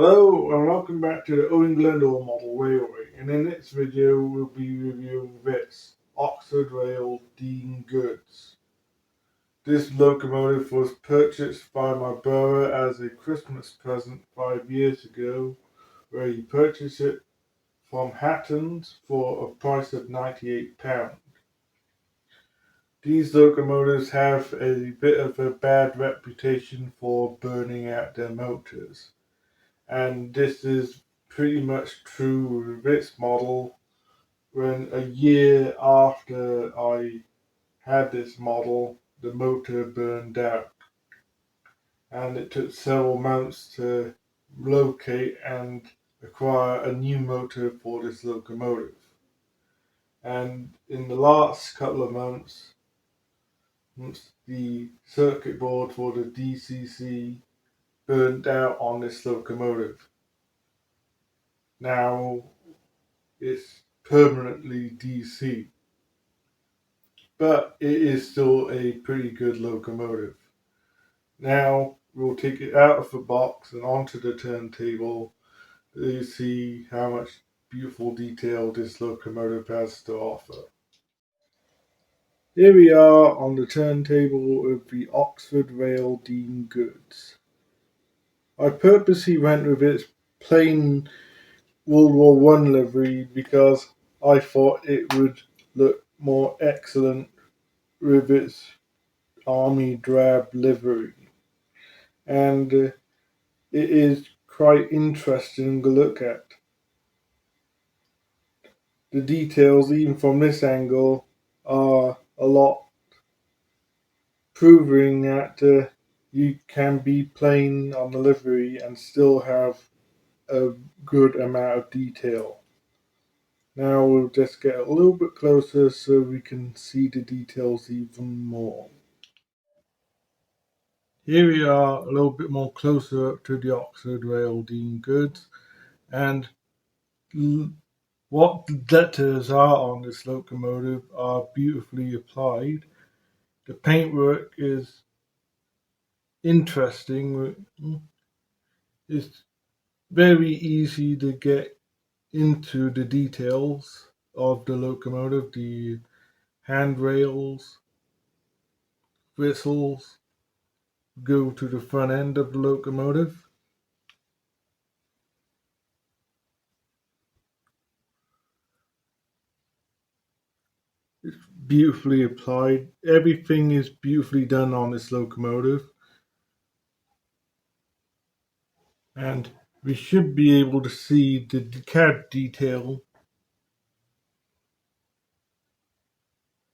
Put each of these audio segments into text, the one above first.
Hello and welcome back to the Owen Glendale Model Railway, and in this video we'll be reviewing this Oxford Rail Dean Goods. This locomotive was purchased by my brother as a Christmas present 5 years ago, where he purchased it from Hatton's for a price of £98. These locomotives have a bit of a bad reputation for burning out their motors, and this is pretty much true with this model. When a year after I had this model, the motor burned out, and it took several months to locate and acquire a new motor for this locomotive. And in the last couple of months, the circuit board for the DCC burned out on this locomotive. Now it's permanently DC, but it is still a pretty good locomotive. Now we'll take it out of the box and onto the turntable to see how much beautiful detail this locomotive has to offer. Here we are on the turntable of the Oxford Rail Dean Goods. I purposely went with its plain World War One livery because I thought it would look more excellent with its army drab livery, and it is quite interesting to look at. The details, even from this angle, are a lot, proving that you can be plain on the livery and still have a good amount of detail. Now we'll just get a little bit closer so we can see the details even more. Here we are a little bit more closer up to the Oxford Rail Dean Goods, and what letters are on this locomotive are beautifully applied. The paintwork is interesting. It's very easy to get into the details of the locomotive, the handrails, whistles go to the front end of the locomotive. It's beautifully applied. Everything is beautifully done on this locomotive, and we should be able to see the cab detail,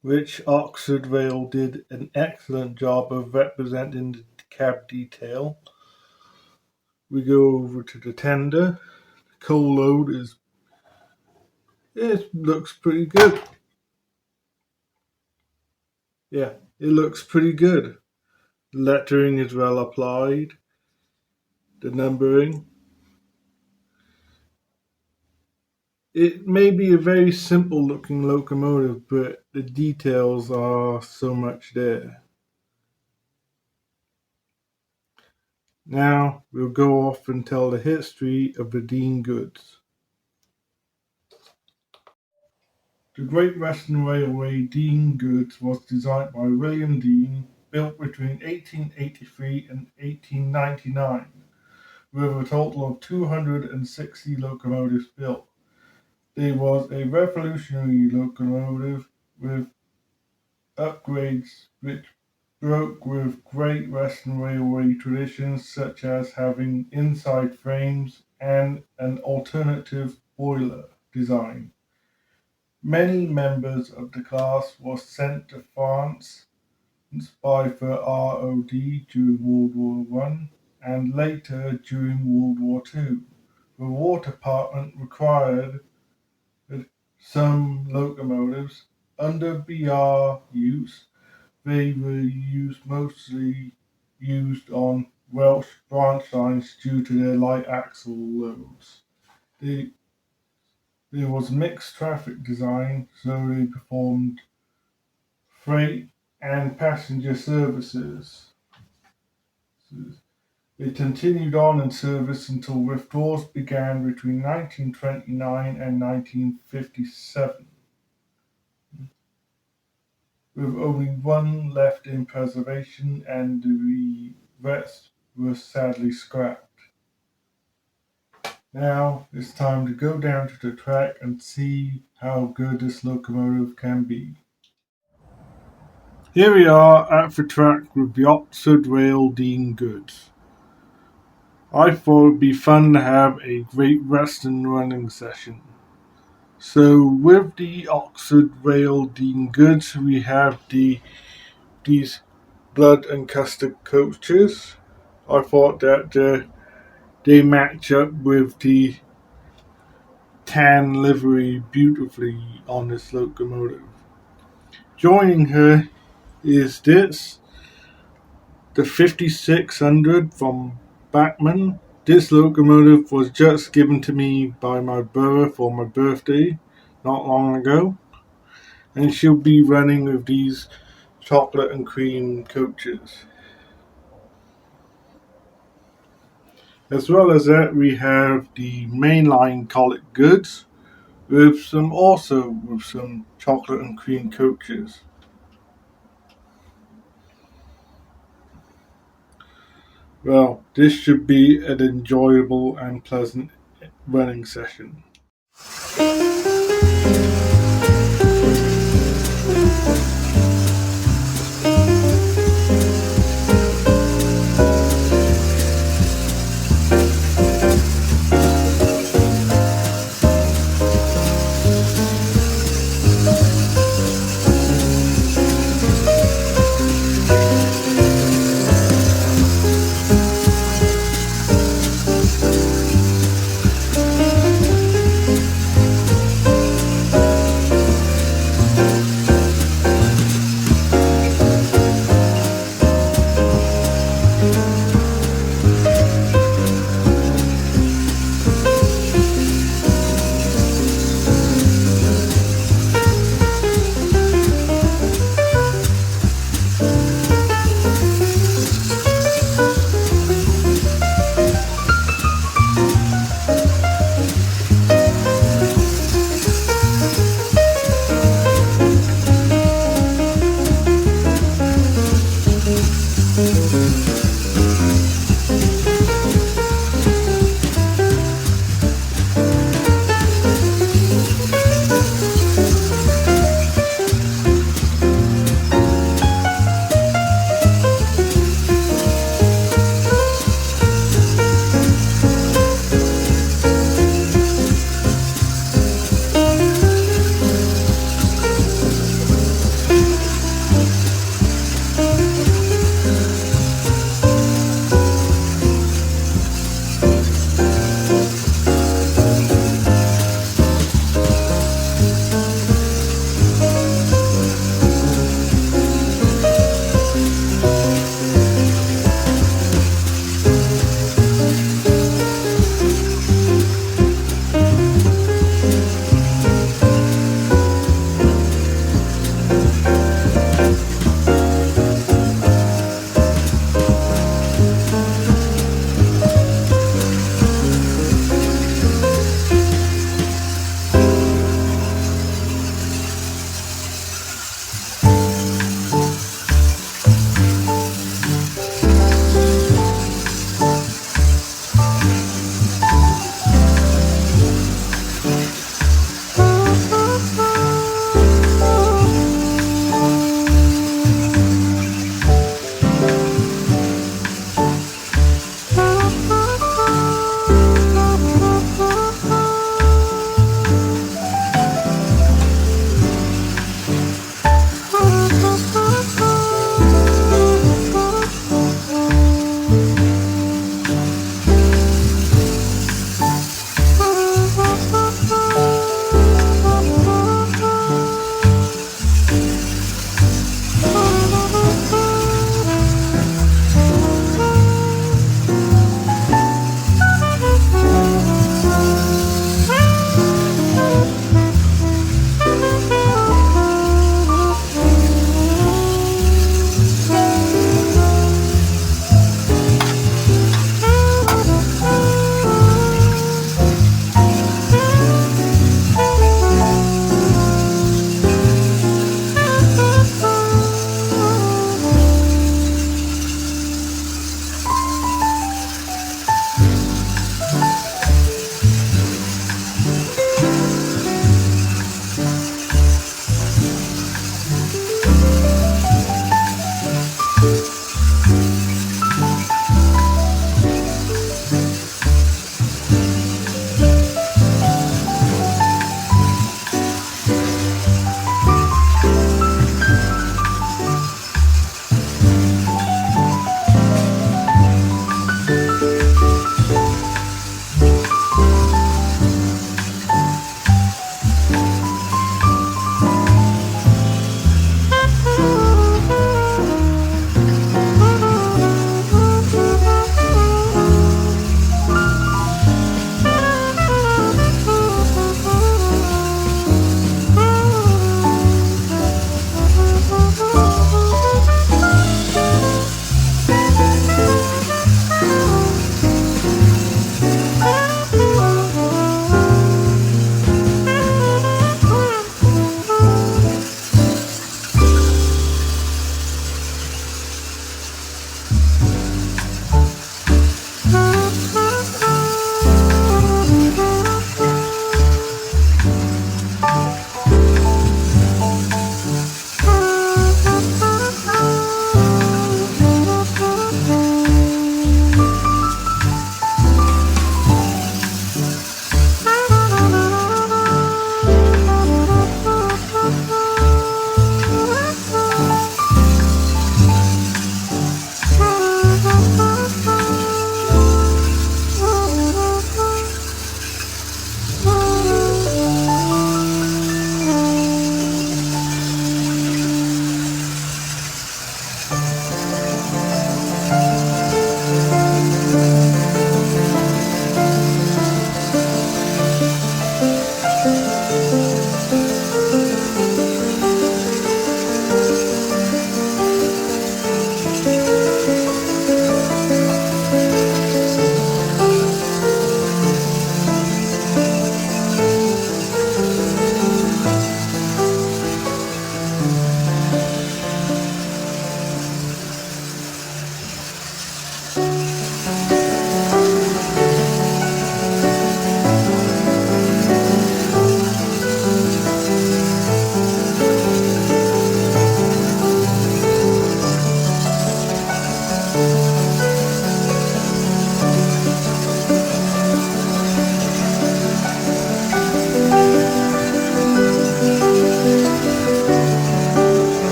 which Oxford Rail did an excellent job of representing the cab detail. We go over to the tender. The coal load it looks pretty good. Yeah, it looks pretty good. The lettering is well applied. The numbering. It may be a very simple looking locomotive, but the details are so much there. Now we'll go off and tell the history of the Dean Goods. The Great Western Railway Dean Goods was designed by William Dean, built between 1883 and 1899, with a total of 260 locomotives built. It was a revolutionary locomotive with upgrades which broke with Great Western Railway traditions, such as having inside frames and an alternative boiler design. Many members of the class were sent to France by the ROD during World War One and later during World War Two. The War Department required some locomotives under BR use. They were mostly used on Welsh branch lines due to their light axle loads. There was mixed traffic design, so they performed freight and passenger services. It continued on in service until withdrawals began between 1929 and 1957, with only one left in preservation and the rest were sadly scrapped. Now it's time to go down to the track and see how good this locomotive can be. Here we are at the track with the Oxford Rail Dean Goods. I thought it would be fun to have a Great Western running session. So with the Oxford Rail Dean Goods, we have these blood and custard coaches. I thought that they match up with the tan livery beautifully on this locomotive. Joining her is the 5600 from Bachmann. This locomotive was just given to me by my brother for my birthday not long ago, and she'll be running with these chocolate and cream coaches. As well as that, we have the mainline Colic Goods with some chocolate and cream coaches. Well, this should be an enjoyable and pleasant running session.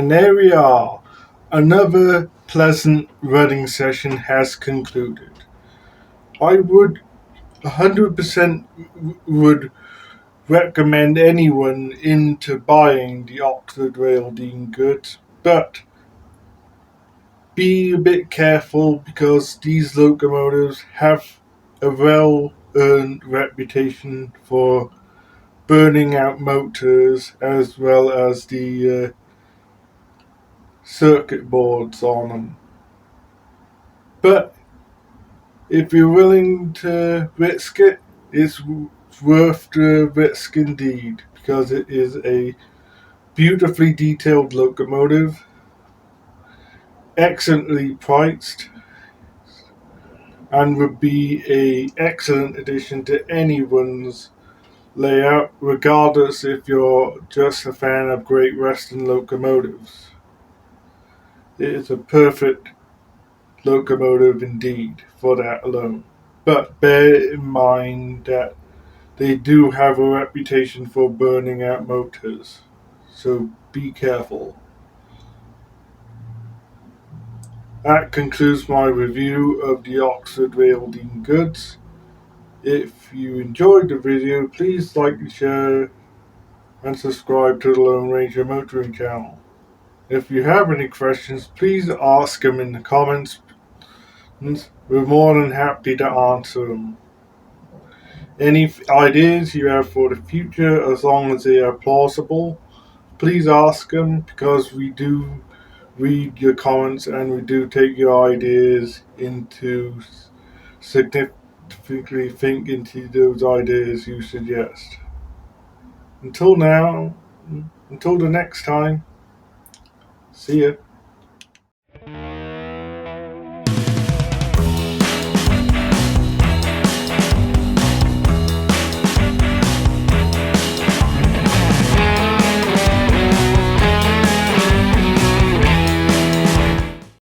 And there we are. Another pleasant running session has concluded. I would 100% would recommend anyone into buying the Oxford Rail Dean goods, but be a bit careful because these locomotives have a well-earned reputation for burning out motors as well as the circuit boards on them. But if you're willing to risk it, it's worth the risk indeed, because it is a beautifully detailed locomotive, excellently priced, and would be an excellent addition to anyone's layout, regardless if you're just a fan of Great Western locomotives. It is a perfect locomotive indeed for that alone. But bear in mind that they do have a reputation for burning out motors, so be careful. That concludes my review of the Oxford Rail Dean goods. If you enjoyed the video, please like, share, and subscribe to the Lone Ranger Motoring channel. If you have any questions, please ask them in the comments. We're more than happy to answer them. Any ideas you have for the future, as long as they are plausible, please ask them, because we do read your comments and we do take your ideas into significantly think into those ideas you suggest. Until now, until the next time, see ya.